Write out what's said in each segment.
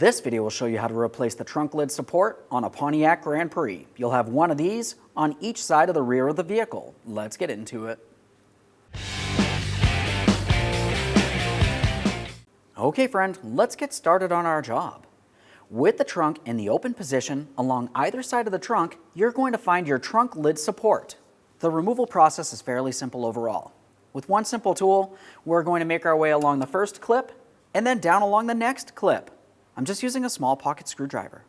This video will show you how to replace the trunk lid support on a Pontiac Grand Prix. You'll have one of these on each side of the rear of the vehicle. Let's get into it. Okay friend, let's get started on our job. With the trunk in the open position along either side of the trunk, you're going to find your trunk lid support. The removal process is fairly simple overall. With one simple tool, we're going to make our way along the first clip and then down along the next clip. I'm just using a small pocket screwdriver.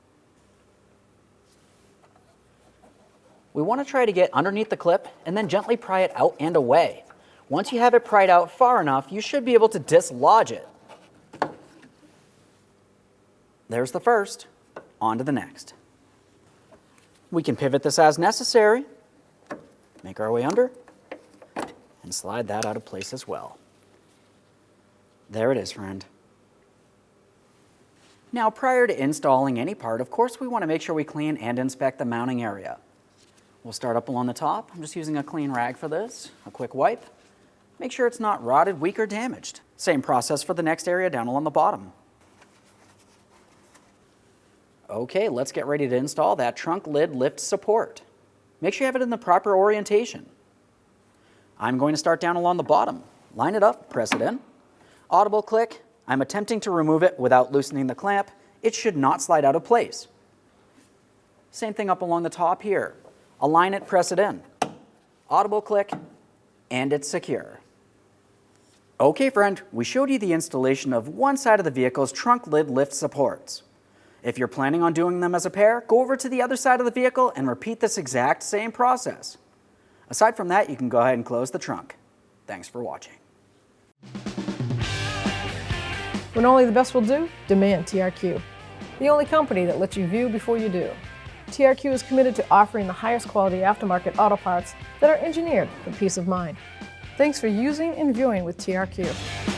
We want to try to get underneath the clip and then gently pry it out and away. Once you have it pried out far enough, you should be able to dislodge it. There's the first. On to the next. We can pivot this as necessary, make our way under, and slide that out of place as well. There it is, friend. Now, prior to installing any part, of course, we want to make sure we clean and inspect the mounting area. We'll start up along the top. I'm just using a clean rag for this, a quick wipe. Make sure it's not rotted, weak, or damaged. Same process for the next area down along the bottom. Okay, let's get ready to install that trunk lid lift support. Make sure you have it in the proper orientation. I'm going to start down along the bottom. Line it up, press it in. Audible click. I'm attempting to remove it without loosening the clamp. It should not slide out of place. Same thing up along the top here. Align it, press it in. Audible click, and it's secure. Okay friend, we showed you the installation of one side of the vehicle's trunk lid lift supports. If you're planning on doing them as a pair, go over to the other side of the vehicle and repeat this exact same process. Aside from that, you can go ahead and close the trunk. Thanks for watching. When only the best will do, demand TRQ. The only company that lets you view before you do. TRQ is committed to offering the highest quality aftermarket auto parts that are engineered for peace of mind. Thanks for using and viewing with TRQ.